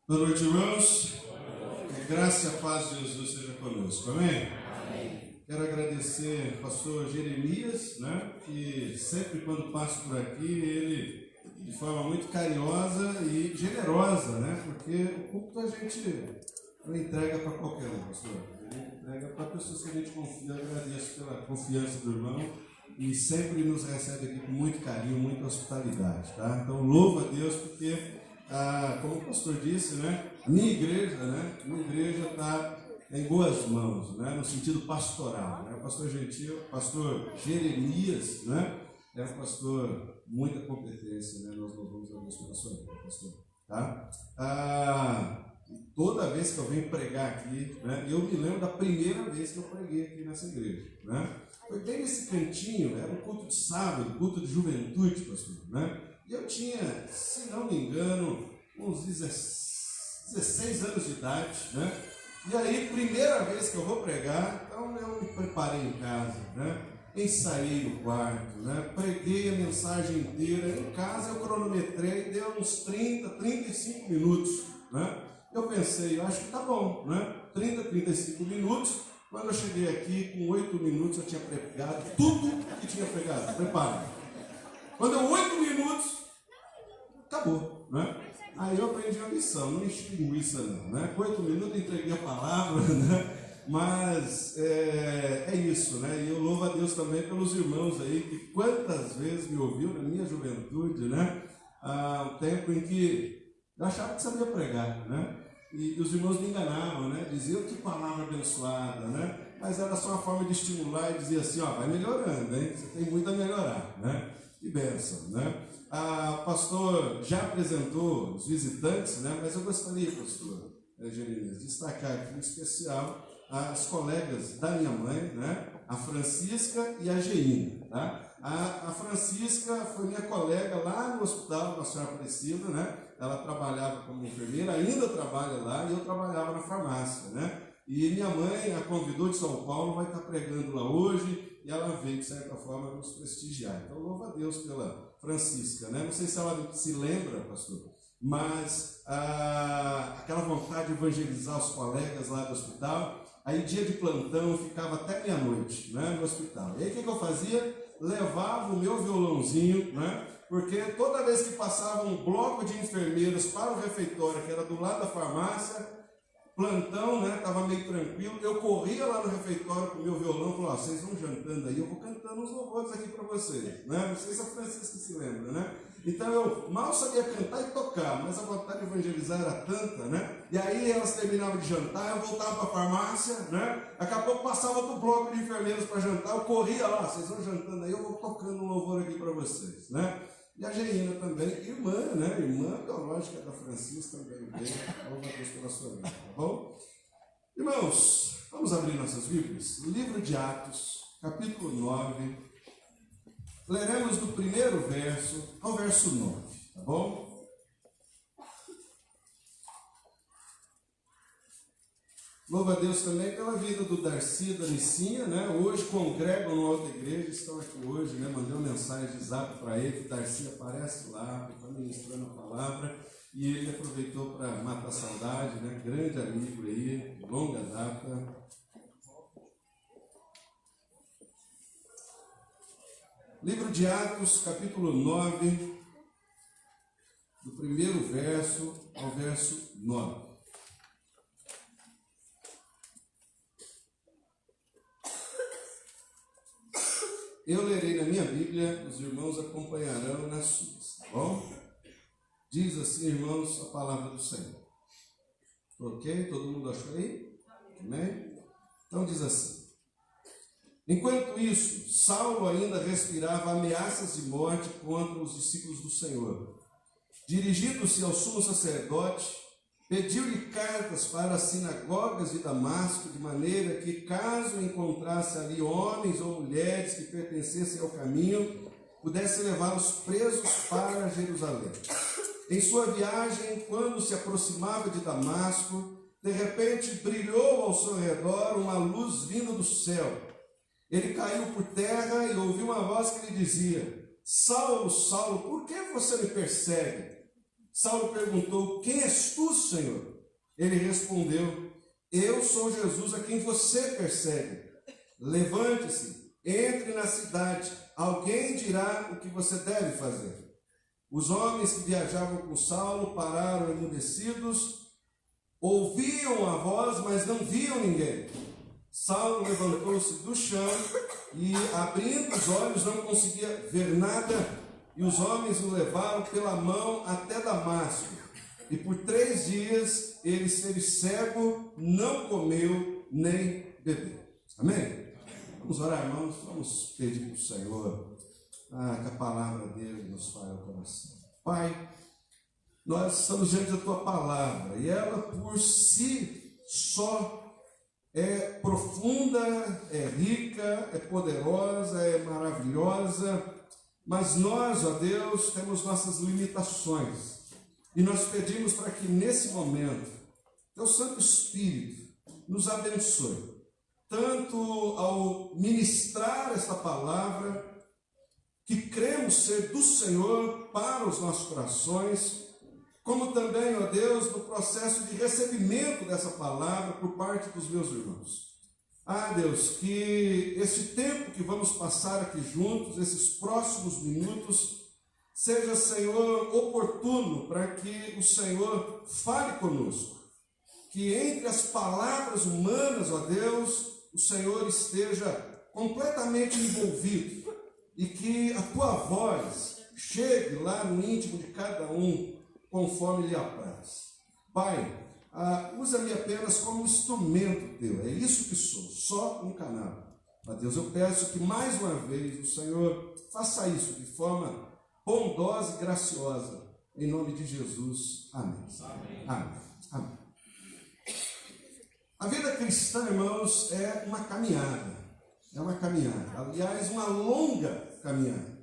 Boa noite, irmãos. Que graça e a paz de Jesus seja conosco. Amém? Amém. Quero agradecer ao pastor Jeremias, que sempre quando passo por aqui, ele, de forma muito carinhosa e generosa, porque o culto a gente não entrega para qualquer um, pastor. Ele entrega para pessoas que a gente confia. Eu agradeço pela confiança do irmão e sempre nos recebe aqui com muito carinho, muita hospitalidade, tá? Então, louvo a Deus porque... como o pastor disse, a minha igreja está em boas mãos, no sentido pastoral. O pastor Gentil, pastor Jeremias, é um pastor muita competência, nós louvamos a Deus pela sua vida, pastor. Tá? Toda vez que eu venho pregar aqui, eu me lembro da primeira vez que eu preguei aqui nessa igreja. Foi bem nesse cantinho, era um culto de sábado, culto de juventude, pastor. E eu tinha, se não me engano, uns 16 anos de idade, E aí, primeira vez que eu vou pregar, então eu me preparei em casa, Ensaiei no quarto, Preguei a mensagem inteira. Em casa eu cronometrei, deu uns 30, 35 minutos, Eu pensei, eu acho que tá bom, 30, 35 minutos. Quando eu cheguei aqui, com 8 minutos eu tinha pregado tudo que tinha pregado, preparado. Quando deu 8 minutos, acabou, Aí eu aprendi a lição, não enchi linguiça não, Com 8 minutos eu entreguei a palavra, Mas é isso, E eu louvo a Deus também pelos irmãos aí, que quantas vezes me ouviu na minha juventude, O tempo em que eu achava que sabia pregar, E os irmãos me enganavam, Diziam que palavra abençoada, Mas era só uma forma de estimular e dizer assim, vai melhorando, hein? Você tem muito a melhorar, Que bênção, O pastor já apresentou os visitantes, Mas eu gostaria, pastor Jeremias, de destacar aqui em especial as colegas da minha mãe, A Francisca e a Geina, A Francisca foi minha colega lá no hospital, na Senhora Aparecida, Ela trabalhava como enfermeira, ainda trabalha lá, e eu trabalhava na farmácia, E minha mãe a convidou de São Paulo, vai estar pregando lá hoje, e ela veio, de certa forma, nos prestigiar. Então, louvo a Deus pela Francisca, Não sei se ela se lembra, pastor, mas aquela vontade de evangelizar os colegas lá do hospital. Aí, dia de plantão, eu ficava até meia-noite, no hospital. E aí, o que eu fazia? Levava o meu violãozinho, porque toda vez que passava um bloco de enfermeiros para o refeitório, que era do lado da farmácia, plantão, estava meio tranquilo, eu corria lá no refeitório com o meu violão e falava, vocês vão jantando aí, eu vou cantando uns louvores aqui para vocês, Não sei se a Francisca se lembra, Então eu mal sabia cantar e tocar, mas a vontade de evangelizar era tanta, E aí elas terminavam de jantar, eu voltava para a farmácia, Daqui a pouco passava outro bloco de enfermeiros para jantar, eu corria lá, vocês vão jantando aí, eu vou tocando um louvor aqui para vocês, E a Geina também, irmã, Irmã biológica da Francisca também veio. Louva a Deus pela sua vida, tá bom? Irmãos, vamos abrir nossas Bíblias? Livro de Atos, capítulo 9. Leremos do primeiro verso ao verso 9, tá bom? Louva a Deus também pela vida do Darcy e da Nicinha, Hoje congregam numa outra igreja, estão aqui hoje, Mandei uma mensagem de zap para ele, que o Darcy aparece lá, está ministrando a palavra, e ele aproveitou para matar a saudade, Grande amigo aí, de longa data. Livro de Atos, capítulo 9, do primeiro verso ao verso 9. Eu lerei na minha Bíblia, os irmãos acompanharão nas suas, tá bom? Diz assim, irmãos, a palavra do Senhor. Ok? Todo mundo achou aí? Amém? Então diz assim. Enquanto isso, Saulo ainda respirava ameaças de morte contra os discípulos do Senhor. Dirigindo-se ao sumo sacerdote, pediu-lhe cartas para as sinagogas de Damasco, de maneira que, caso encontrasse ali homens ou mulheres que pertencessem ao caminho, pudesse levá-los presos para Jerusalém. Em sua viagem, quando se aproximava de Damasco, de repente brilhou ao seu redor uma luz vinda do céu. Ele caiu por terra e ouviu uma voz que lhe dizia: Saulo, Saulo, por que você me persegue? Saulo perguntou: quem és tu, Senhor? Ele respondeu: eu sou Jesus a quem você persegue. Levante-se, entre na cidade, alguém dirá o que você deve fazer. Os homens que viajavam com Saulo pararam emudecidos, ouviam a voz, mas não viam ninguém. Saulo levantou-se do chão e, abrindo os olhos, não conseguia ver nada, e os homens o levaram pela mão até Damasco. E por 3 dias ele esteve cego, não comeu nem bebeu. Amém? Vamos orar, irmãos, vamos pedir para o Senhor que a palavra dele nos fale ao coração. Pai, nós estamos diante da tua palavra e ela por si só é profunda, é rica, é poderosa, é maravilhosa, mas nós, ó Deus, temos nossas limitações e nós pedimos para que nesse momento teu Santo Espírito nos abençoe, tanto ao ministrar esta palavra, que cremos ser do Senhor para os nossos corações, como também, ó Deus, no processo de recebimento dessa palavra por parte dos meus irmãos. Deus, que este tempo que vamos passar aqui juntos, esses próximos minutos, seja, Senhor, oportuno para que o Senhor fale conosco. Que entre as palavras humanas, ó Deus, o Senhor esteja completamente envolvido e que a tua voz chegue lá no íntimo de cada um, conforme lhe apraz. Pai, usa-me apenas como instrumento teu, é isso que sou, só um canal. Ó Deus, eu peço que mais uma vez o Senhor faça isso de forma bondosa e graciosa, em nome de Jesus. Amém. Amém. Amém. Amém. A vida cristã, irmãos, é uma caminhada. É uma caminhada. Aliás, uma longa caminhada.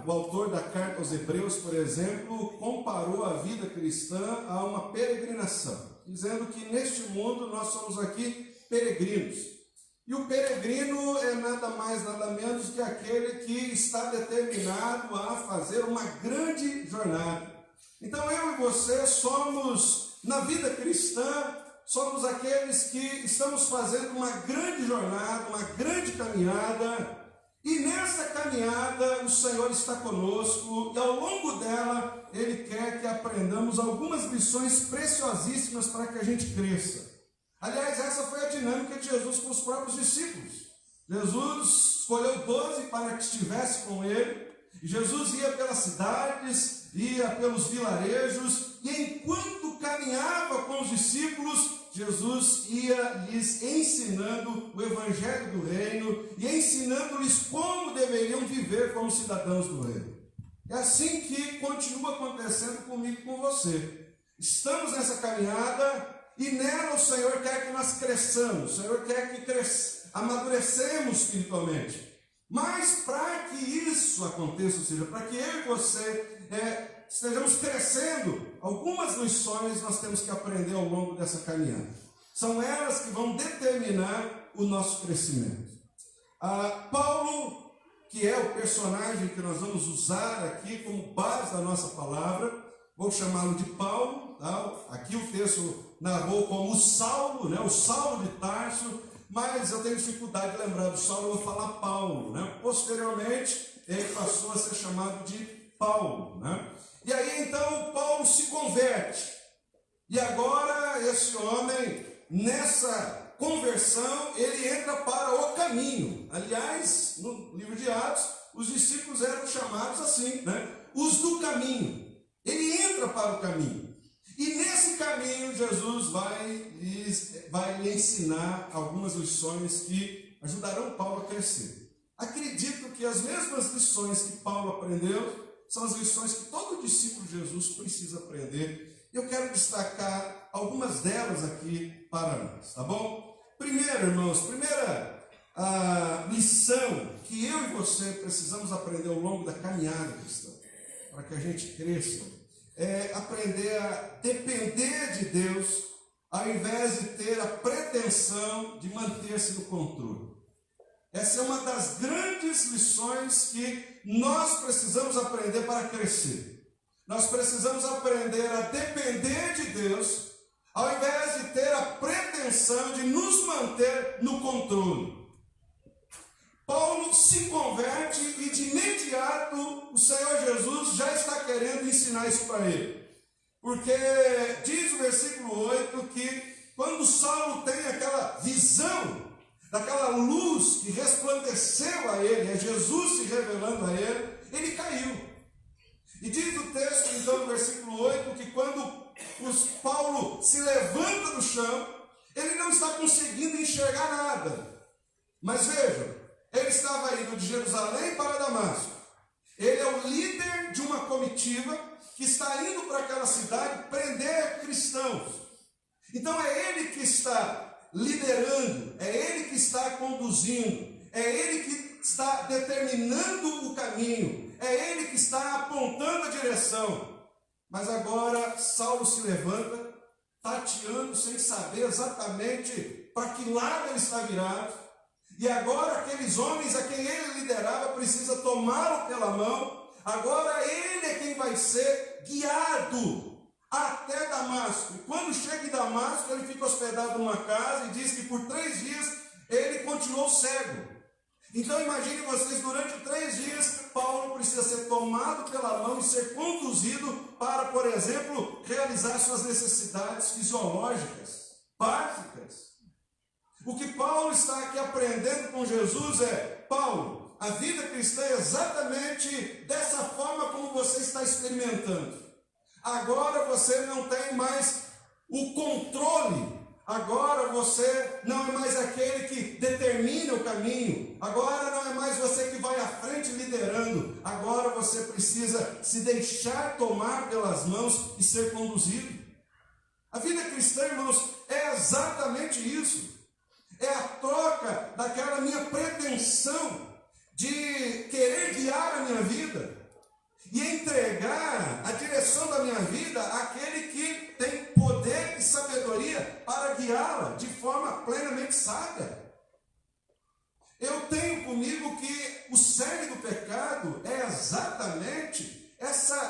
O autor da carta aos Hebreus, por exemplo, comparou a vida cristã a uma peregrinação, dizendo que neste mundo nós somos aqui peregrinos. E o peregrino é nada mais, nada menos que aquele que está determinado a fazer uma grande jornada. Então eu e você somos, na vida cristã, somos aqueles que estamos fazendo uma grande jornada, uma grande caminhada, e nessa caminhada o Senhor está conosco, e ao longo dela Ele quer que aprendamos algumas lições preciosíssimas para que a gente cresça. Aliás, essa foi a dinâmica de Jesus com os próprios discípulos. Jesus escolheu 12 para que estivesse com Ele, e Jesus ia pelas cidades, ia pelos vilarejos, e enquanto caminhava com os discípulos, Jesus ia lhes ensinando o Evangelho do Reino e ensinando-lhes como deveriam viver como cidadãos do Reino. É assim que continua acontecendo comigo e com você. Estamos nessa caminhada e nela o Senhor quer que nós cresçamos, o Senhor quer que amadurecemos espiritualmente. Mas para que isso aconteça, ou seja, para que eu e você estejamos crescendo, algumas lições nós temos que aprender ao longo dessa caminhada. São elas que vão determinar o nosso crescimento. Paulo, que é o personagem que nós vamos usar aqui como base da nossa palavra, vou chamá-lo de Paulo, tá? Aqui o texto narrou como o Saulo, né? O Saulo de Tarso, mas eu tenho dificuldade de lembrar do Saulo, eu vou falar Paulo, né? Posteriormente, ele passou a ser chamado de Paulo, né? E aí então Paulo se converte, e agora esse homem, nessa conversão, ele entra para o caminho. Aliás, no livro de Atos, os discípulos eram chamados assim, né? Os do caminho. Ele entra para o caminho, e nesse caminho Jesus vai lhe ensinar algumas lições que ajudarão Paulo a crescer. Acredito que as mesmas lições que Paulo aprendeu são as lições que todo discípulo de Jesus precisa aprender. Eu quero destacar algumas delas aqui para nós, tá bom? Primeiro, irmãos, primeira lição que eu e você precisamos aprender ao longo da caminhada cristã, para que a gente cresça, é aprender a depender de Deus, ao invés de ter a pretensão de manter-se no controle. Essa é uma das grandes lições que nós precisamos aprender para crescer. Nós precisamos aprender a depender de Deus, ao invés de ter a pretensão de nos manter no controle. Paulo se converte e de imediato o Senhor Jesus já está querendo ensinar isso para ele. Porque diz o versículo 8 que quando Saulo tem aquela visão, daquela luz que resplandeceu a ele, é Jesus se revelando a ele, ele caiu. E diz o texto, então, no versículo 8, que quando Paulo se levanta do chão, ele não está conseguindo enxergar nada. Mas vejam, ele estava indo de Jerusalém para Damasco. Ele é o líder de uma comitiva que está indo para aquela cidade prender cristãos. Então é ele que está liderando, é ele que está conduzindo, é ele que está determinando o caminho, é ele que está apontando a direção. Mas agora Saulo se levanta, tateando sem saber exatamente para que lado ele está virado. E agora aqueles homens a quem ele liderava precisa tomá-lo pela mão. Agora ele é quem vai ser guiado até Damasco. E quando chega em Damasco, ele fica hospedado numa casa e diz que por 3 dias ele continuou cego. Então imagine vocês, durante 3 dias, Paulo precisa ser tomado pela mão e ser conduzido para, por exemplo, realizar suas necessidades fisiológicas, básicas. O que Paulo está aqui aprendendo com Jesus é: Paulo, a vida cristã é exatamente dessa forma como você está experimentando. Agora você não tem mais o controle. Agora você não é mais aquele que determina o caminho. Agora não é mais você que vai à frente liderando. Agora você precisa se deixar tomar pelas mãos e ser conduzido. A vida cristã, irmãos, é exatamente isso. É a troca daquela minha pretensão de querer guiar a minha vida e entregar a direção da minha vida àquele que tem poder e sabedoria para guiá-la de forma plenamente sábia. Eu tenho comigo que o cerne do pecado é exatamente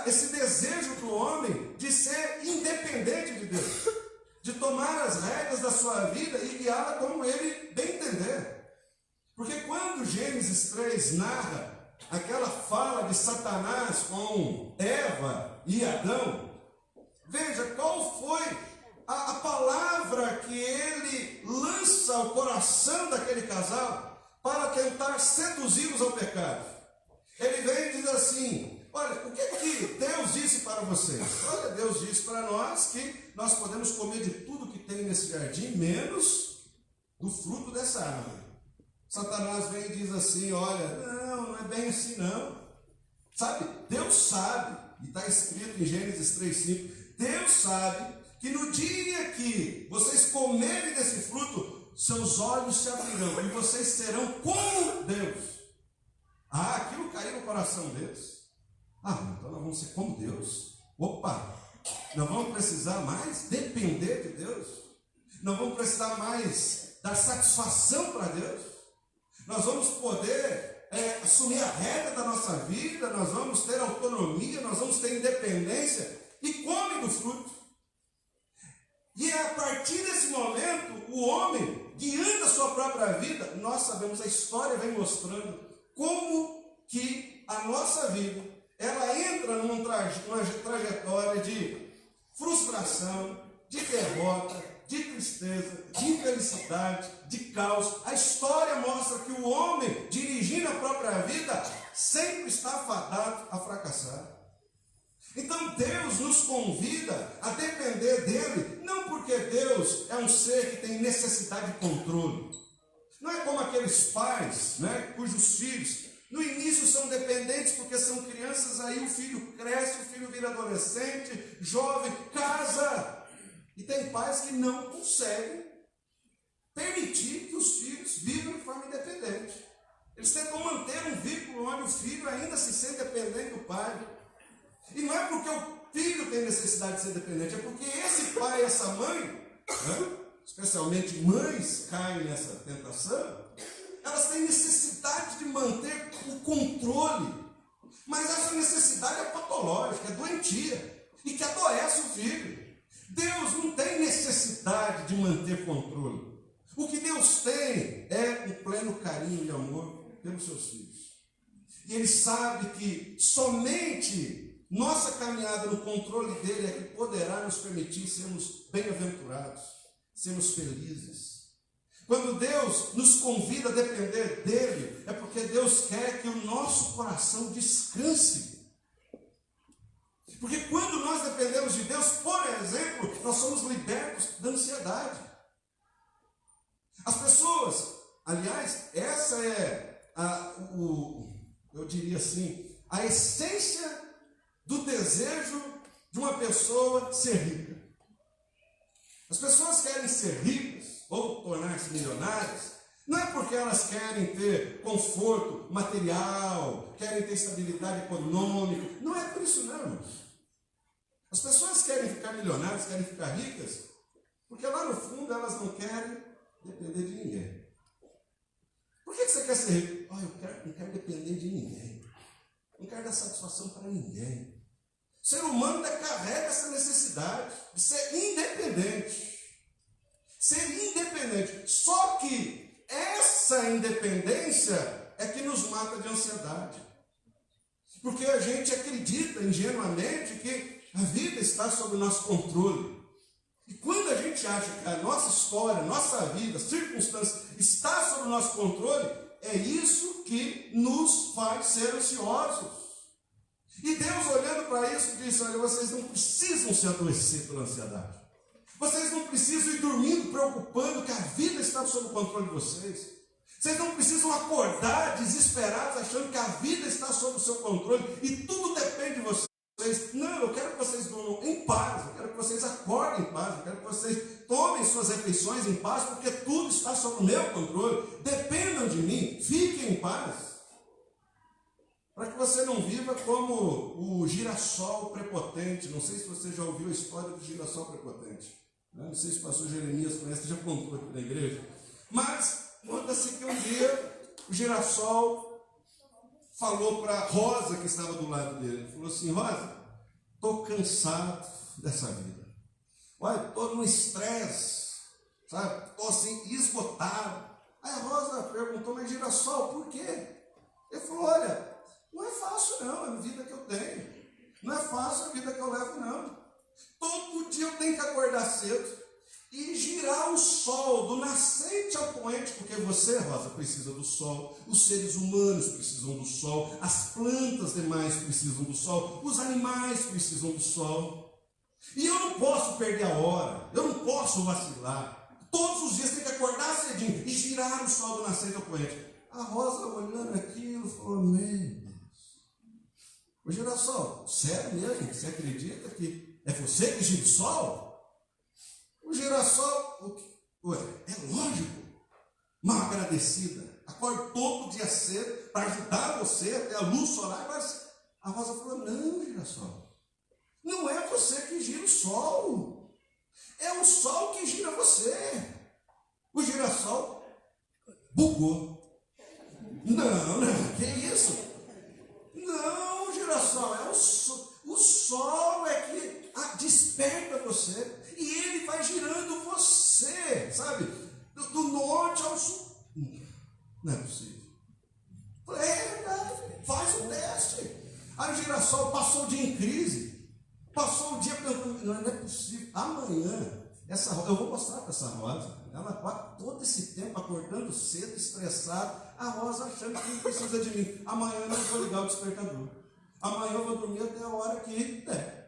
esse desejo do homem de ser independente de Deus, de tomar as rédeas da sua vida e guiá-la como ele bem entender. Porque quando Gênesis 3 narra aquela fala de Satanás com Eva e Adão, veja qual foi a palavra que ele lança ao coração daquele casal para tentar seduzi-los ao pecado. Ele vem e diz assim: olha, o que Deus disse para vocês? Olha, Deus disse para nós que nós podemos comer de tudo que tem nesse jardim, menos do fruto dessa árvore. Satanás vem e diz assim: olha, não é bem assim não. Sabe, Deus sabe, e está escrito em Gênesis 3:5, Deus sabe que no dia que vocês comerem desse fruto, seus olhos se abrirão e vocês serão como Deus. Ah, aquilo caiu no coração deles. Ah, então nós vamos ser como Deus. Opa, não vamos precisar mais depender de Deus. Não vamos precisar mais dar satisfação para Deus. Nós vamos poder assumir a rédea da nossa vida, nós vamos ter autonomia, nós vamos ter independência, e come do fruto. E é a partir desse momento, o homem, guiando a sua própria vida, nós sabemos, a história vem mostrando como que a nossa vida, ela entra numa trajetória de frustração, de derrota, de tristeza, de infelicidade, de caos. A história mostra que o homem, dirigindo a própria vida, sempre está fadado a fracassar. Então Deus nos convida a depender dele, não porque Deus é um ser que tem necessidade de controle. Não é como aqueles pais, cujos filhos no início são dependentes porque são crianças, aí o filho cresce, o filho vira adolescente, jovem, casa. E tem pais que não conseguem permitir que os filhos vivam de forma independente. Eles tentam manter um vínculo onde o filho ainda se sente dependente do pai. E não é porque o filho tem necessidade de ser dependente, é porque esse pai e essa mãe, especialmente mães caem nessa tentação, elas têm necessidade de manter o controle. Mas essa necessidade é patológica, é doentia, e que adoece o filho. Deus não tem necessidade de manter controle. O que Deus tem é um pleno carinho e amor pelos seus filhos. E Ele sabe que somente nossa caminhada no controle dele é que poderá nos permitir sermos bem-aventurados, sermos felizes. Quando Deus nos convida a depender dele, é porque Deus quer que o nosso coração descanse. Porque quando nós dependemos de Deus, por exemplo, nós somos libertos da ansiedade. As pessoas, aliás, essa é eu diria assim, a essência do desejo de uma pessoa ser rica. As pessoas querem ser ricas ou tornar-se milionárias, não é porque elas querem ter conforto material, querem ter estabilidade econômica, não é por isso não, irmãos. As pessoas querem ficar milionárias, querem ficar ricas, porque lá no fundo elas não querem depender de ninguém. Por que você quer ser rico? Eu não quero depender de ninguém. Não quero dar satisfação para ninguém. O ser humano carrega essa necessidade de ser independente. Ser independente. Só que essa independência é que nos mata de ansiedade. Porque a gente acredita ingenuamente que a vida está sob o nosso controle. E quando a gente acha que a nossa história, nossa vida, circunstâncias está sob o nosso controle, é isso que nos faz ser ansiosos. E Deus, olhando para isso, disse: olha, vocês não precisam se adoecer pela ansiedade. Vocês não precisam ir dormindo preocupando que a vida está sob o controle de vocês. Vocês não precisam acordar desesperados achando que a vida está sob o seu controle e tudo depende de vocês. Não, eu quero que vocês durmam em paz, eu quero que vocês acordem em paz, eu quero que vocês tomem suas refeições em paz, porque tudo está sob o meu controle. Dependam de mim, fiquem em paz. Para que você não viva como o girassol prepotente. Não sei se você já ouviu a história do girassol prepotente. Não sei se o pastor Jeremias conhece, já contou aqui na igreja. Mas conta-se que um dia o girassol falou para Rosa, que estava do lado dele. Falou assim: Rosa, estou cansado dessa vida. Olha, estou no estresse, sabe? Estou assim, esgotado. Aí a Rosa perguntou: mas girassol, por quê? Ele falou: olha, não é fácil não, é a vida que eu tenho. Não é fácil a vida que eu levo não. Todo dia eu tenho que acordar cedo e girar o sol do nascente ao poente, porque você, Rosa, precisa do sol, os seres humanos precisam do sol, as plantas demais precisam do sol, os animais precisam do sol. E eu não posso perder a hora, eu não posso vacilar. Todos os dias tem que acordar cedinho e girar o sol do nascente ao poente. A Rosa, olhando aquilo, falou: meu Deus. Ô girassol, sério mesmo? Você acredita que é você que gira o sol? O girassol, é lógico, mal agradecida. Acorda todo dia cedo para ajudar você até a luz solar. Mas a Rosa falou: não, girassol, não é você que gira o sol. É o sol que gira você. O girassol bugou. Não, que isso? Não, girassol, é o sol é que desperta você. E ele vai girando você, sabe? Do norte ao sul. Não é possível. Faz o teste. Aí o girassol passou o dia em crise. Passou o dia pensando: não é possível. Amanhã, eu vou mostrar para essa Rosa. Ela está todo esse tempo acordando cedo, estressada. A Rosa achando que não precisa de mim. Amanhã eu não vou ligar o despertador. Amanhã eu vou dormir até a hora que der.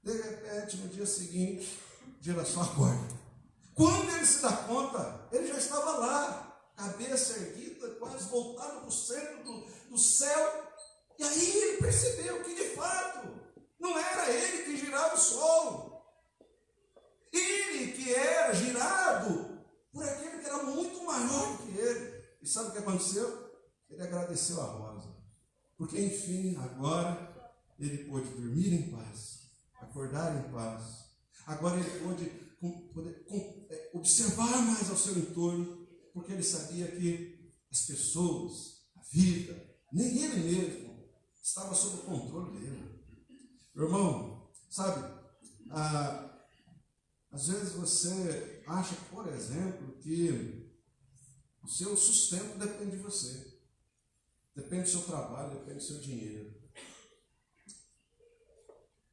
De repente, no dia seguinte, o girassol acorda. Quando ele se dá conta, ele já estava lá, cabeça erguida, quase voltado para o centro do céu. E aí ele percebeu que, de fato, não era ele que girava o sol. Ele que era girado por aquele que era muito maior que ele. E sabe o que aconteceu? Ele agradeceu a Rosa. Porque, enfim, agora ele pôde dormir em paz, acordar em paz. Agora ele pôde observar mais ao seu entorno, porque ele sabia que as pessoas, a vida, nem ele mesmo estava sob o controle dele. Meu irmão, sabe, às vezes você acha, por exemplo, que o seu sustento depende de você. Depende do seu trabalho, depende do seu dinheiro.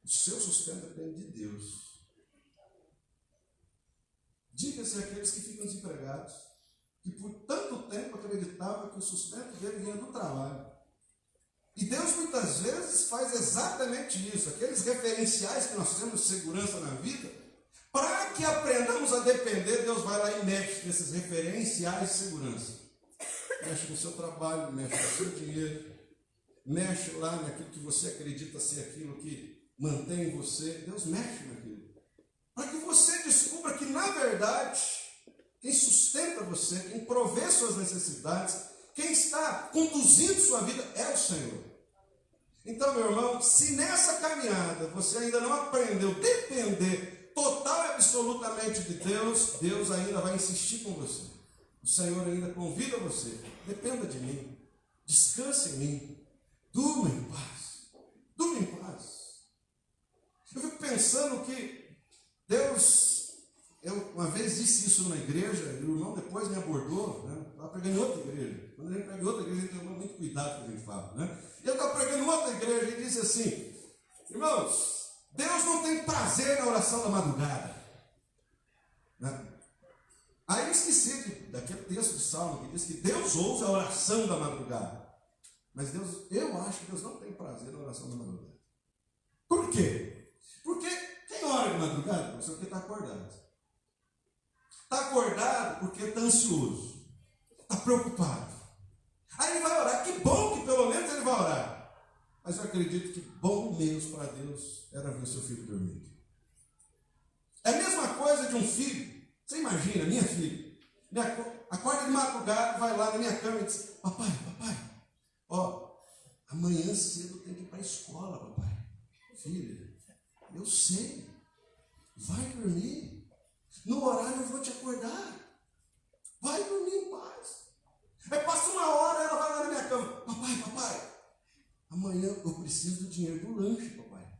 O seu sustento depende de Deus. Diga-se àqueles que ficam desempregados, que por tanto tempo acreditavam que o sustento dele vinha do trabalho. E Deus muitas vezes faz exatamente isso, aqueles referenciais que nós temos de segurança na vida, para que aprendamos a depender, Deus vai lá e mexe nesses referenciais de segurança. Mexe no seu trabalho, mexe no seu dinheiro, mexe lá naquilo que você acredita ser aquilo que mantém você. Deus mexe naquilo. Para que você descubra que, na verdade, quem sustenta você, quem provê suas necessidades, quem está conduzindo sua vida é o Senhor. Então, meu irmão, se nessa caminhada você ainda não aprendeu a depender total e absolutamente de Deus, Deus ainda vai insistir com você. O Senhor ainda convida você. Dependa de mim. Descanse em mim. Durma em paz. Durma em paz. Eu fico pensando que Deus, eu uma vez disse isso numa igreja, e o irmão depois me abordou, né? Estava pregando em outra igreja. Quando a gente prega em outra igreja, a gente tem muito cuidado com o que a gente fala, né? E eu estava pregando em outra igreja e disse assim: irmãos, Deus não tem prazer na oração da madrugada. Né? Aí eu esqueci daquele texto de Salmo que diz que Deus ouve a oração da madrugada. Mas Deus, eu acho que Deus não tem prazer na oração da madrugada. Por quê? Porque quem ora de madrugada, professor, porque está acordado. Está acordado porque está ansioso. Está preocupado. Aí ele vai orar. Que bom que pelo menos ele vai orar. Mas eu acredito que bom mesmo para Deus era ver seu filho dormir. É a mesma coisa de um filho. Você imagina, minha filha, acorda de madrugada, vai lá na minha cama e diz: papai, ó, amanhã cedo tem que ir para a escola, papai. Filha, eu sei, vai dormir, no horário eu vou te acordar, vai dormir em paz. Aí passa uma hora, ela vai lá na minha cama: papai, amanhã eu preciso do dinheiro do lanche, papai.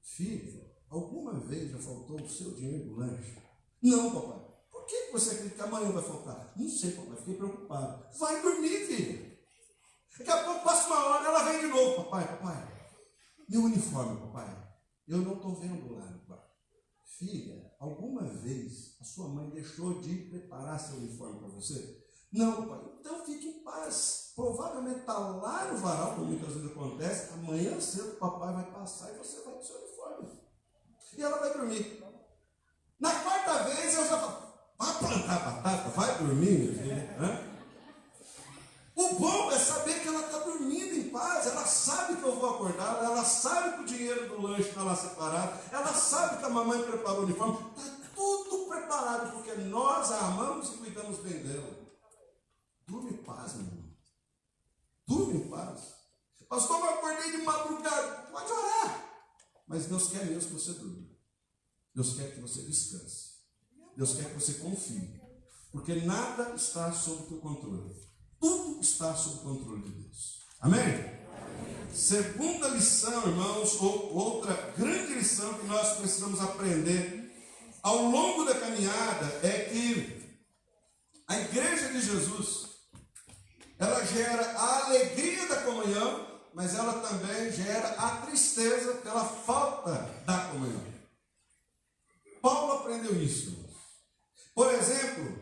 Filha, alguma vez já faltou o seu dinheiro do lanche? Não, papai. Por que você acredita que amanhã vai faltar? Não sei, papai, fiquei preocupado. Vai dormir, filha. Daqui a pouco passa uma hora, ela vem de novo: papai, meu uniforme, papai, eu não estou vendo lá no quarto. Filha, alguma vez a sua mãe deixou de preparar seu uniforme para você? Não, papai. Então fique em paz. Provavelmente está lá no varal, como muitas vezes acontece. Amanhã cedo o papai vai passar e você vai com seu uniforme. E ela vai dormir. Na quarta vez eu já falo: vai plantar batata, vai dormir, meu filho. O bom é saber que ela está dormindo em paz. Ela sabe que eu vou acordar, ela sabe que o dinheiro do lanche está lá separado, ela sabe que a mamãe preparou o uniforme. Está tudo preparado, porque nós a amamos e cuidamos bem dela. Durma em paz, meu irmão. Durma em paz. Pastor, eu acordei de madrugada. Pode orar. Mas Deus quer mesmo que você durma. Deus quer que você descanse. Deus quer que você confie. Porque nada está sob o teu controle. Tudo está sob o controle de Deus. Amém? Segunda lição, irmãos, ou outra grande lição que nós precisamos aprender ao longo da caminhada é que a igreja de Jesus, ela gera a alegria da comunhão, mas ela também gera a tristeza pela falta da comunhão. Paulo aprendeu isso. Por exemplo,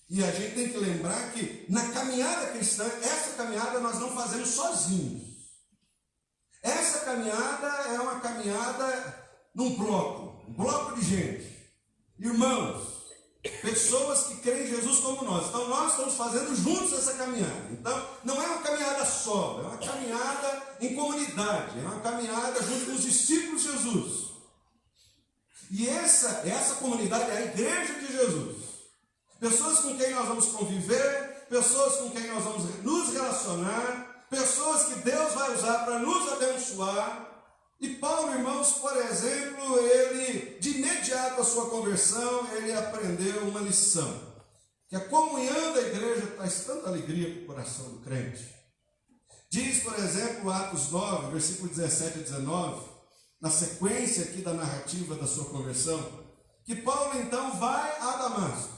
e a gente tem que lembrar que na caminhada cristã, essa caminhada nós não fazemos sozinhos. Essa caminhada é uma caminhada num bloco, um bloco de gente. Irmãos, pessoas que creem em Jesus como nós. Então nós estamos fazendo juntos essa caminhada. Então não é uma caminhada só, é uma caminhada em comunidade, é uma caminhada junto com os discípulos de Jesus. E essa comunidade é a igreja de Jesus. Pessoas com quem nós vamos conviver, pessoas com quem nós vamos nos relacionar, pessoas que Deus vai usar para nos abençoar. E Paulo, irmãos, por exemplo, ele, de imediato à sua conversão, ele aprendeu uma lição. Que a comunhão da igreja traz tanta alegria para o coração do crente. Diz, por exemplo, Atos 9, versículo 17 a 19, na sequência aqui da narrativa da sua conversão, que Paulo então vai a Damasco.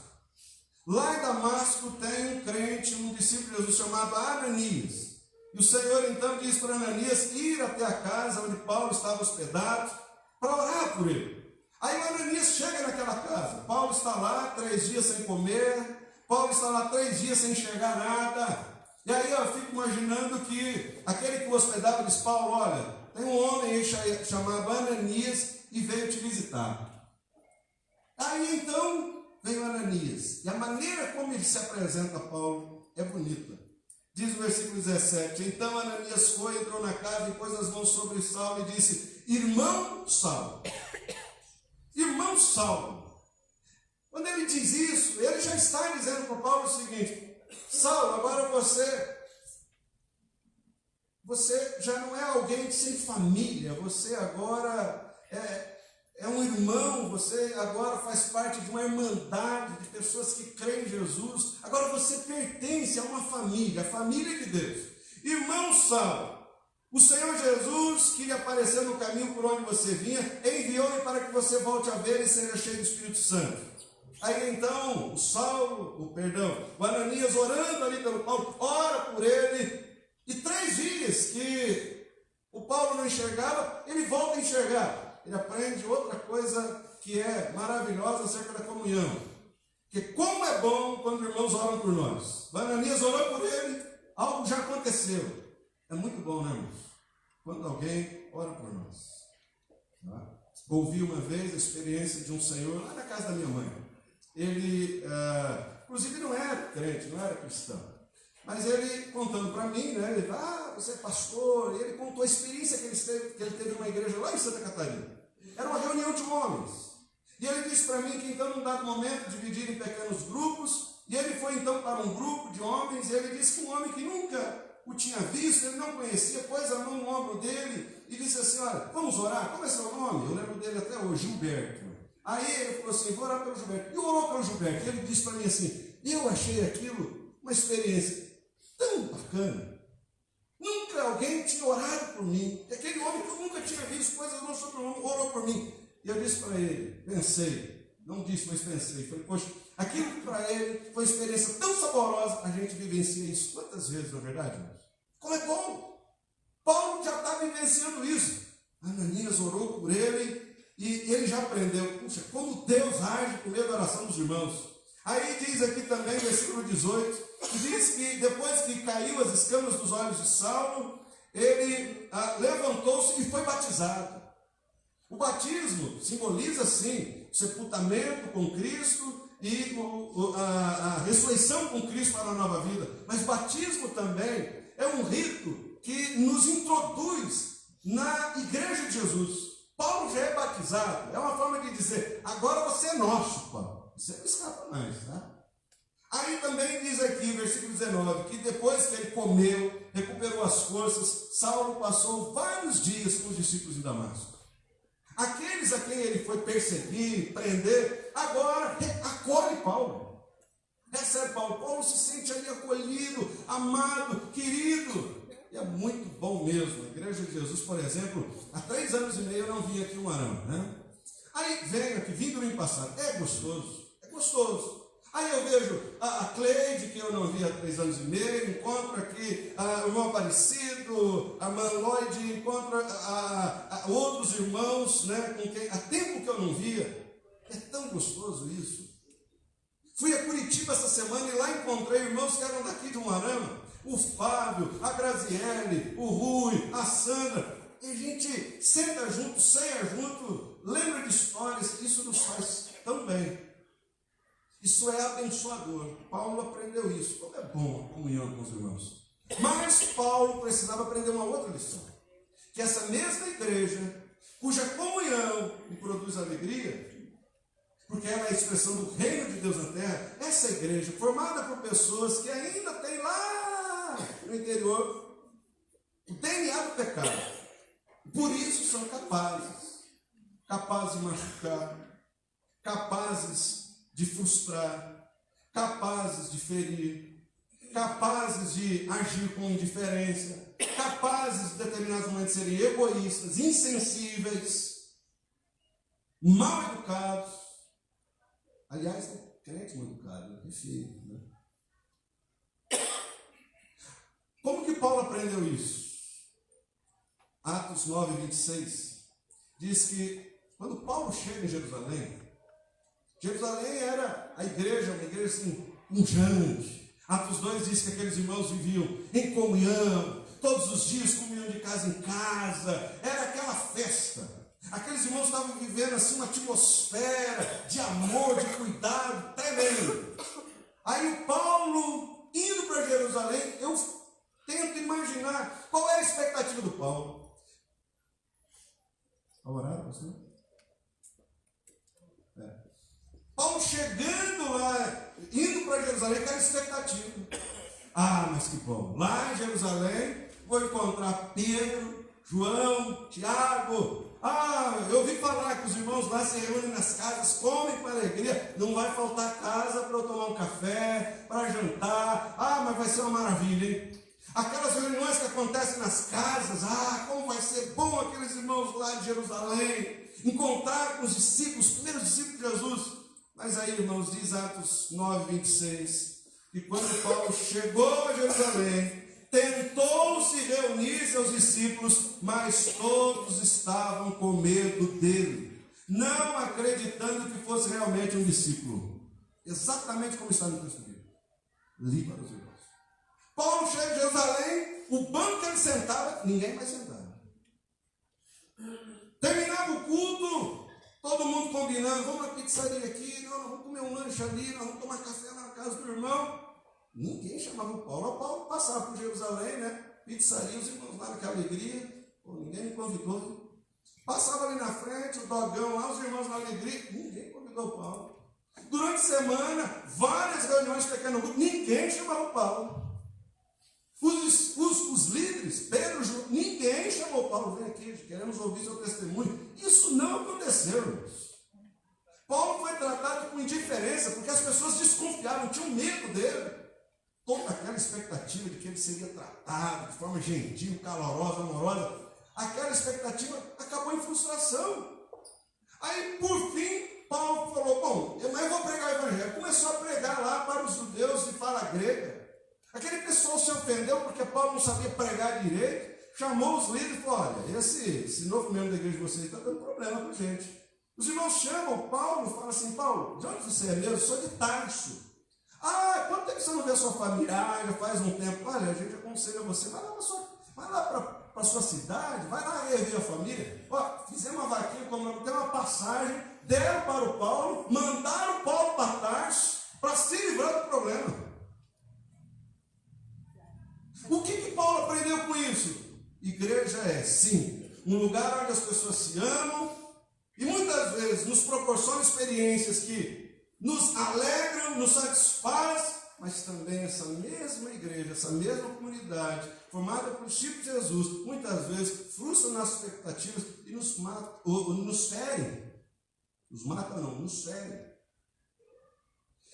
Lá em Damasco tem um crente, um discípulo de Jesus chamado Ananias. E o Senhor então diz para Ananias ir até a casa onde Paulo estava hospedado para orar por ele. Aí o Ananias chega naquela casa. Paulo está lá 3 dias sem comer. Paulo está lá 3 dias sem enxergar nada. E aí eu fico imaginando que aquele que o hospedava diz: Paulo, olha, tem um homem aí chamado Ananias e veio te visitar. Aí então veio Ananias. E a maneira como ele se apresenta a Paulo é bonita. Diz o versículo 17: Então Ananias foi, entrou na casa e pôs as mãos sobre Saulo e disse: Irmão Saulo. Irmão Saulo. Quando ele diz isso, ele já está dizendo para Paulo o seguinte: Saulo, agora você já não é alguém sem família, você agora é um irmão, você agora faz parte de uma irmandade de pessoas que creem em Jesus, agora você pertence a uma família, a família de Deus. Irmão Saulo, o Senhor Jesus, que lhe apareceu no caminho por onde você vinha, enviou-me para que você volte a ver e seja cheio do Espírito Santo. Aí então, o Ananias orando ali pelo Paulo, ora por ele, e 3 dias que o Paulo não enxergava, ele volta a enxergar. Ele aprende outra coisa que é maravilhosa acerca da comunhão. Que como é bom quando irmãos oram por nós. O Ananias orou por ele, algo já aconteceu. É muito bom, né, irmãos? Quando alguém ora por nós. Tá? Ouvi uma vez a experiência de um senhor lá na casa da minha mãe. Ele, inclusive, não era crente, não era cristão. Mas ele contando para mim, né? Ele, você é pastor. E ele contou a experiência que ele teve numa igreja lá em Santa Catarina. Era uma reunião de homens. E ele disse para mim que então, num dado momento, dividiram em pequenos grupos. E ele foi então para um grupo de homens. E ele disse que um homem que nunca o tinha visto, ele não conhecia, pôs a mão no ombro dele e disse assim: olha, vamos orar. Qual é seu nome? Eu lembro dele até hoje, Gilberto. Aí ele falou assim: vou orar pelo Gilberto. E orou pelo Gilberto. E ele disse para mim assim: eu achei aquilo uma experiência tão bacana. Nunca alguém tinha orado por mim. Aquele homem que eu nunca tinha visto coisas não sobre o homem, orou por mim. E eu disse para ele, pensei, não disse, mas pensei, falei, poxa, aquilo que para ele foi uma experiência tão saborosa, a gente vivencia isso quantas vezes, não é verdade, irmãos? Como é bom! Paulo já está vivenciando isso. Ananias orou por ele e ele já aprendeu, puxa, como Deus age por meio da oração dos irmãos. Aí diz aqui também, versículo 18, que diz que depois que caiu as escamas dos olhos de Saulo, ele levantou-se e foi batizado. O batismo simboliza, sim, o sepultamento com Cristo e a ressurreição com Cristo para a nova vida. Mas batismo também é um rito que nos introduz na igreja de Jesus. Paulo já é batizado, é uma forma de dizer, agora você é nosso, Paulo. Você não escapa mais, tá? Aí também diz aqui, versículo 19, que depois que ele comeu, recuperou as forças, Saulo passou vários dias com os discípulos em Damasco. Aqueles a quem ele foi perseguir, prender, agora acolhe Paulo. Recebe Paulo. Paulo se sente ali acolhido, amado, querido. E é muito bom mesmo. A igreja de Jesus, por exemplo, há 3 anos e meio eu não vim aqui um Arão, né? Aí venho aqui, vim domingo passado. É gostoso, é gostoso. Aí eu vejo a Cleide, que eu não vi há 3 anos e meio, encontro aqui o irmão Aparecido, a irmã Lloyd, encontro outros irmãos, né, com quem há tempo que eu não via. É tão gostoso isso. Fui a Curitiba essa semana e lá encontrei irmãos que eram daqui de Umuarama, o Fábio, a Graziele, o Rui, a Sandra. E a gente senta junto, ceia junto, lembra de histórias, isso nos faz tão bem. Isso é abençoador. Paulo aprendeu isso. Como é bom a comunhão com os irmãos. Mas Paulo precisava aprender uma outra lição. Que essa mesma igreja, cuja comunhão lhe produz alegria, porque ela é a expressão do reino de Deus na terra, essa igreja, formada por pessoas que ainda tem lá no interior o DNA do pecado. Por isso são capazes de machucar, capazes de frustrar, capazes de ferir, capazes de agir com indiferença, capazes de determinados momentos serem egoístas, insensíveis, mal educados. Aliás, tem crente mal educado, é feio, né? Como que Paulo aprendeu isso? Atos 9, 26 diz que quando Paulo chega em Jerusalém, Jerusalém era a igreja, uma igreja assim, pujante. Atos 2 diz que aqueles irmãos viviam em comunhão, todos os dias comunhão de casa em casa, era aquela festa. Aqueles irmãos estavam vivendo assim uma atmosfera de amor, de cuidado tremendo. Aí o Paulo indo para Jerusalém, eu tento imaginar qual era a expectativa do Paulo. Está orado, pastor? Paulo chegando lá, indo para Jerusalém, aquela expectativa. Ah, mas que bom, lá em Jerusalém vou encontrar Pedro, João, Tiago. Ah, eu ouvi falar que os irmãos lá se reúnem nas casas, comem com alegria. Não vai faltar casa para eu tomar um café, para jantar. Ah, mas vai ser uma maravilha, hein? Aquelas reuniões que acontecem nas casas, como vai ser bom aqueles irmãos lá de Jerusalém, encontrar com os discípulos, os primeiros discípulos de Jesus. Mas aí, irmãos, diz Atos 9, 26, que quando Paulo chegou a Jerusalém, tentou se reunir seus discípulos, mas todos estavam com medo dele, não acreditando que fosse realmente um discípulo. Exatamente como está no texto bíblico. Li para os irmãos. Paulo chega em Jerusalém, o banco que ele sentava, ninguém mais sentava. Terminava o culto, todo mundo combinando, vamos na pizzaria aqui, não, nós vamos comer um lanche ali, nós vamos tomar café na casa do irmão. Ninguém chamava o Paulo. O Paulo passava por Jerusalém, né? Pizzaria, os irmãos lá naquela alegria. Pô, ninguém me convidou. Passava ali na frente, o dogão lá, os irmãos na alegria. Ninguém convidou o Paulo. Durante a semana, várias reuniões de pequeno grupo, ninguém chamava o Paulo. Os líderes, Pedro, João, ninguém chamou o Paulo, vem aqui, queremos ouvir seu testemunho. Isso não aconteceu, irmãos. Paulo foi tratado com indiferença, porque as pessoas desconfiavam, tinham medo dele. Toda aquela expectativa de que ele seria tratado de forma gentil, calorosa, amorosa, aquela expectativa acabou em frustração. Aí, por fim, Paulo falou, bom, mas eu vou pregar o evangelho. Começou a pregar lá para os judeus de fala grega. Aquele pessoal se ofendeu porque Paulo não sabia pregar direito, chamou os líderes e falou, olha, esse novo membro da igreja de vocês está dando problema para a gente. Os irmãos chamam Paulo e falam assim, Paulo, de onde você é mesmo? Eu sou de Tarso. Ah, quanto tempo você não vê a sua família? Ah, já faz um tempo. Olha, a gente aconselha você, vai lá para a sua cidade, vai lá rever a família. Ó, fizemos uma vaquinha, tem uma passagem, deram para o Paulo, mandaram o Paulo para Tarso para se livrar do problema. O que Paulo aprendeu com isso? Igreja é, sim, um lugar onde as pessoas se amam e muitas vezes nos proporciona experiências que nos alegram, nos satisfaz, mas também essa mesma igreja, essa mesma comunidade, formada por discípulos de Jesus, muitas vezes frustra nossas expectativas e nos mata, ou nos fere. Nos mata não, nos fere.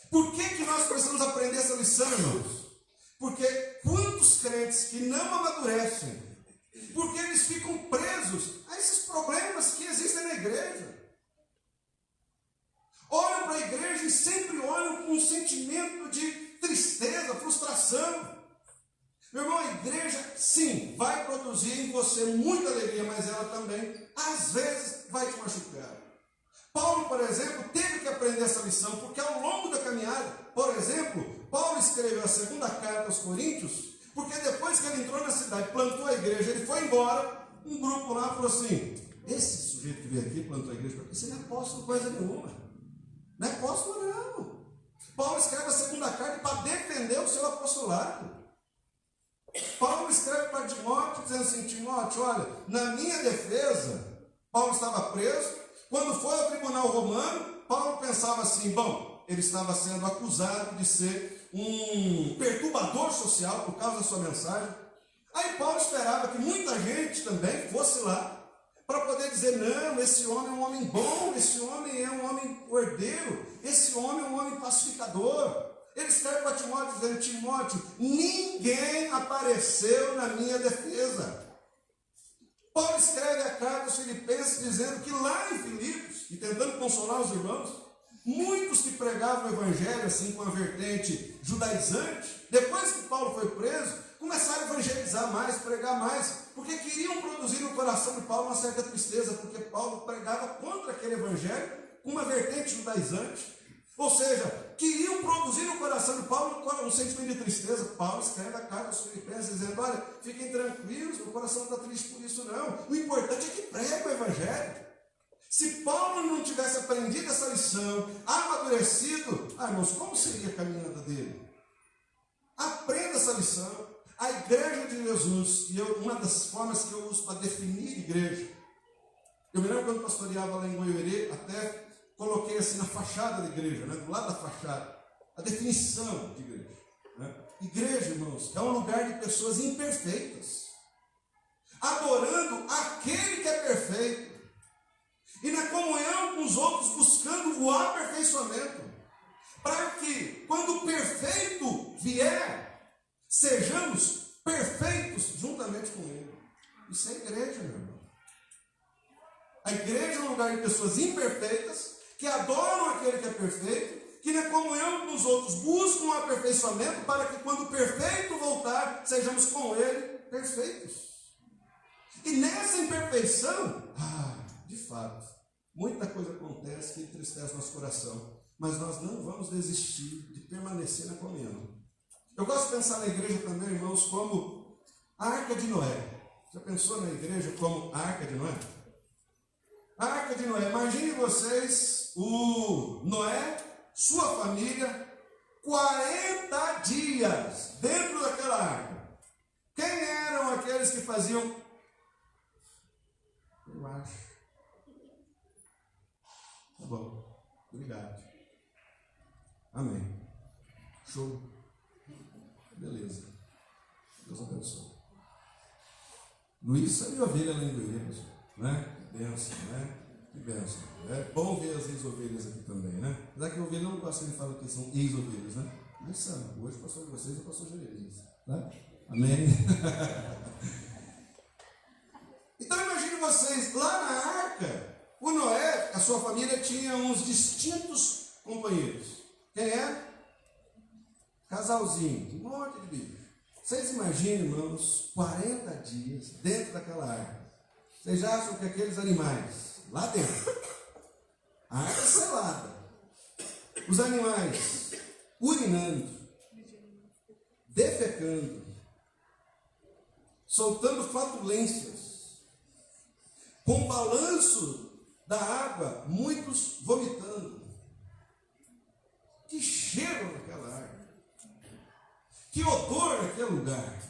Por que nós precisamos aprender essa lição, irmãos? Porque quantos crentes que não amadurecem, porque eles ficam presos a esses problemas que existem na igreja. Olham para a igreja e sempre olham com um sentimento de tristeza, frustração. Meu irmão, a igreja, sim, vai produzir em você muita alegria, mas ela também, às vezes, vai te machucar. Paulo, por exemplo, teve que aprender essa lição, porque ao longo da caminhada, por exemplo, Paulo escreveu a segunda carta aos Coríntios, porque depois que ele entrou na cidade, plantou a igreja, ele foi embora, um grupo lá falou assim, esse sujeito que veio aqui, plantou a igreja, porque você não é apóstolo coisa nenhuma. Não é apóstolo, não. Paulo escreve a segunda carta para defender o seu apostolado. Paulo escreve para Timóteo, dizendo assim, Timóteo, olha, na minha defesa, Paulo estava preso, quando foi ao tribunal romano, Paulo pensava assim, bom, ele estava sendo acusado de ser um perturbador social por causa da sua mensagem. Aí Paulo esperava que muita gente também fosse lá, para poder dizer, não, esse homem é um homem bom, esse homem é um homem ordeiro, esse homem é um homem pacificador. Ele escreve para Timóteo dizendo: Timóteo, ninguém apareceu na minha defesa. Paulo escreve a carta aos Filipenses dizendo que lá em Filipos, e tentando consolar os irmãos, muitos que pregavam o evangelho assim com a vertente judaizante, depois que Paulo foi preso, começaram a evangelizar mais, pregar mais, porque queriam produzir no coração de Paulo uma certa tristeza, porque Paulo pregava contra aquele evangelho com uma vertente judaizante. Ou seja, queriam produzir no coração de Paulo um sentimento de tristeza. Paulo escreve a carta aos Filipenses dizendo: olha, fiquem tranquilos, meu coração não está triste por isso não. O importante é que pregue o evangelho. Se Paulo não tivesse aprendido essa lição, amadurecido, irmãos, como seria a caminhada dele? Aprenda essa lição. A igreja de Jesus, e uma das formas que eu uso para definir igreja, eu me lembro quando pastoreava lá em Goiôerê, até coloquei assim na fachada da igreja, né, do lado da fachada, a definição de igreja. Né? Igreja, irmãos, é um lugar de pessoas imperfeitas, adorando aquele que é perfeito, e na comunhão com os outros, buscando o aperfeiçoamento, para que, quando o perfeito vier, sejamos perfeitos juntamente com ele. Isso é igreja, meu irmão. A igreja é um lugar de pessoas imperfeitas, que adoram aquele que é perfeito, que na comunhão com os outros buscam o aperfeiçoamento, para que quando o perfeito voltar, sejamos com ele perfeitos. E nessa imperfeição, de fato, muita coisa acontece que entristece nosso coração, mas nós não vamos desistir de permanecer na comunhão. Eu gosto de pensar na igreja também, irmãos, como a Arca de Noé. Já pensou na igreja como a Arca de Noé? A Arca de Noé, imagine vocês, o Noé, sua família, 40 dias dentro daquela arca. Quem eram aqueles que faziam? Eu acho. Tá bom, obrigado. Amém. Show. Beleza. Deus abençoe. Luiz saiu ovelha lá em Goiânia, né? Que bênção, né? Que bênção. É bom ver as ex-ovelhas aqui também, né? Apesar que a ovelha não gosta de falar que são ex-ovelhas, né? Mas são. Hoje o pastor de vocês é o pastor Jeremias, tá? Amém? Então imagine vocês, lá na arca, o Noé, a sua família tinha uns distintos companheiros. Quem é? Casalzinho, um monte de bicho. Vocês imaginem, irmãos, 40 dias dentro daquela arca. Vocês já acham que aqueles animais, lá dentro, a arca selada, os animais urinando, defecando, soltando flatulências, com o balanço da água, muitos vomitando. Que cheiro naquela arca. Que odor naquele lugar.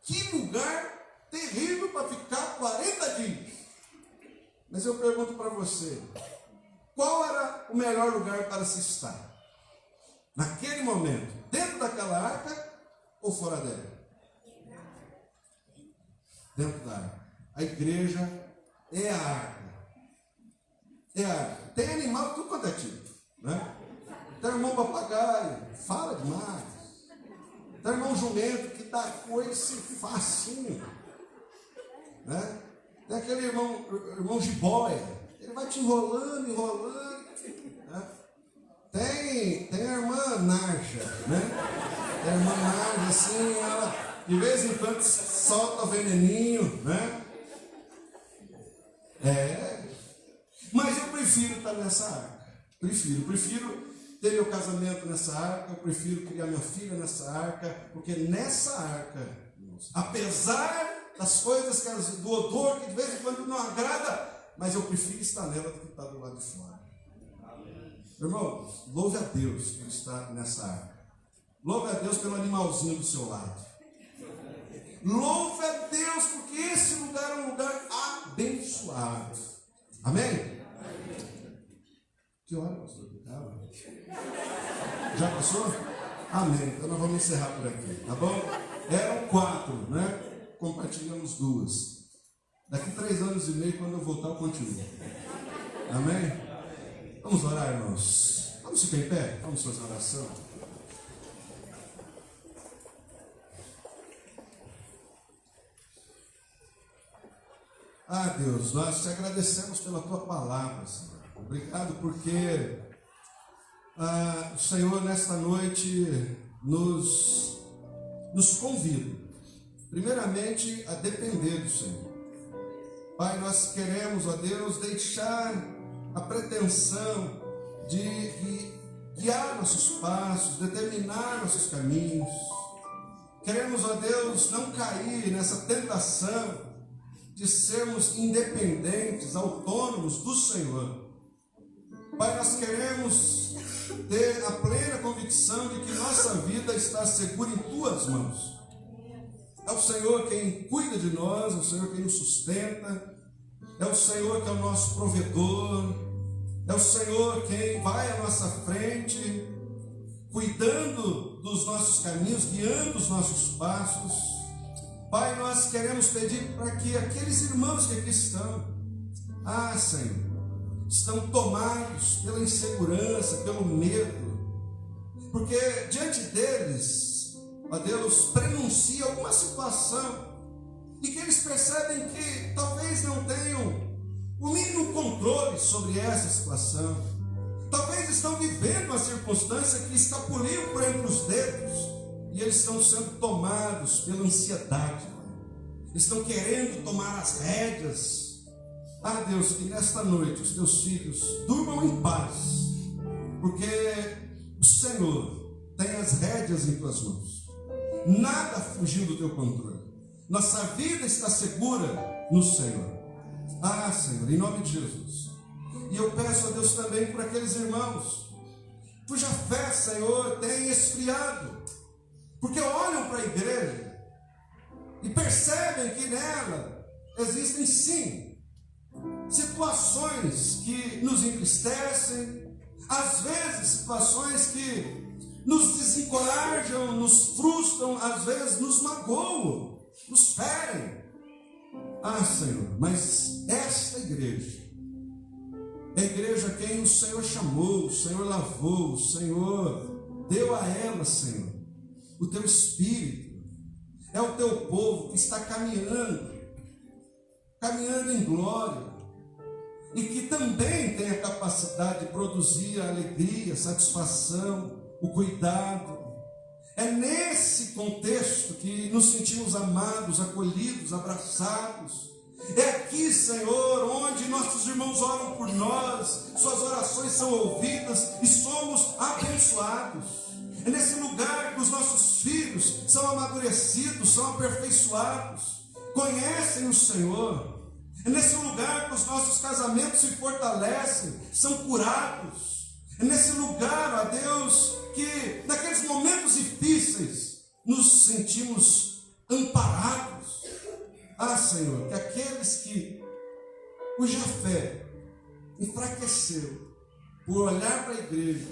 Que lugar terrível para ficar 40 dias. Mas eu pergunto para você, qual era o melhor lugar para se estar? Naquele momento, dentro daquela arca ou fora dela? Dentro da arca. A igreja é a arca. É a arca. Tem animal de tudo quanto é tipo, né? Tem irmão papagaio, fala demais. Tem irmão jumento que dá coice facinho, né? Tem aquele irmão jiboia, ele vai te enrolando, né? Tem a irmã Narja, né? Tem a irmã Narja assim, ela de vez em quando solta veneninho, né? Mas eu prefiro estar nessa arca. Prefiro ter meu casamento nessa arca, eu prefiro criar minha filha nessa arca, porque nessa arca, apesar das coisas, do odor que de vez em quando não agrada, mas eu prefiro estar nela do que estar do lado de fora. Irmãos, louve a Deus por estar nessa arca. Louve a Deus pelo animalzinho do seu lado. Louve a Deus porque esse lugar é um lugar abençoado. Amém? Que hora, pastor? Já passou? Amém. Então nós vamos encerrar por aqui, tá bom? Eram 4, né? Compartilhamos 2. Daqui 3 anos e meio, quando eu voltar, eu continuo. Amém? Vamos orar, irmãos. Vamos ficar em pé? Vamos fazer uma oração? Ah, Deus, nós te agradecemos pela tua palavra, Senhor. Obrigado porque o Senhor nesta noite nos convida, primeiramente, a depender do Senhor. Pai, nós queremos, ó Deus, deixar a pretensão de guiar nossos passos, determinar nossos caminhos. Queremos, ó Deus, não cair nessa tentação de sermos independentes, autônomos do Senhor. Pai, nós queremos ter a plena convicção de que nossa vida está segura em Tuas mãos. É o Senhor quem cuida de nós, é o Senhor quem nos sustenta, é o Senhor que é o nosso provedor, é o Senhor quem vai à nossa frente, cuidando dos nossos caminhos, guiando os nossos passos. Pai, nós queremos pedir para que aqueles irmãos que aqui estão, Senhor, estão tomados pela insegurança, pelo medo, porque diante deles, ó Deus, prenuncia alguma situação, e que eles percebem que talvez não tenham o mínimo controle sobre essa situação, talvez estão vivendo uma circunstância que escapuliu por entre os dedos, e eles estão sendo tomados pela ansiedade, estão querendo tomar as rédeas. Deus, que nesta noite os teus filhos durmam em paz, porque o Senhor tem as rédeas em tuas mãos, nada fugiu do teu controle, nossa vida está segura no Senhor. Senhor, em nome de Jesus. E eu peço a Deus também por aqueles irmãos cuja fé, Senhor, tem esfriado, porque olham para a igreja e percebem que nela existem sim situações que nos entristecem, às vezes situações que nos desencorajam, nos frustram, às vezes nos magoam, nos ferem. Senhor, mas esta igreja é a igreja a quem o Senhor chamou, o Senhor lavou, o Senhor deu a ela, Senhor, o teu Espírito. É o teu povo que está caminhando em glória, e que também tem a capacidade de produzir a alegria, a satisfação, o cuidado. É nesse contexto que nos sentimos amados, acolhidos, abraçados. É aqui, Senhor, onde nossos irmãos oram por nós, suas orações são ouvidas e somos abençoados. É nesse lugar que os nossos filhos são amadurecidos, são aperfeiçoados, conhecem o Senhor. É nesse lugar que os nossos casamentos se fortalecem, são curados. É nesse lugar, ó Deus, que naqueles momentos difíceis nos sentimos amparados. Senhor, que aqueles cuja fé enfraqueceu por olhar para a igreja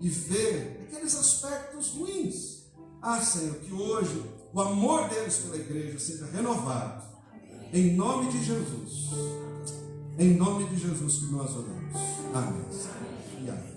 e ver aqueles aspectos ruins, Senhor, que hoje o amor deles pela igreja seja renovado, em nome de Jesus. Em nome de Jesus que nós oramos. Amém. E amém.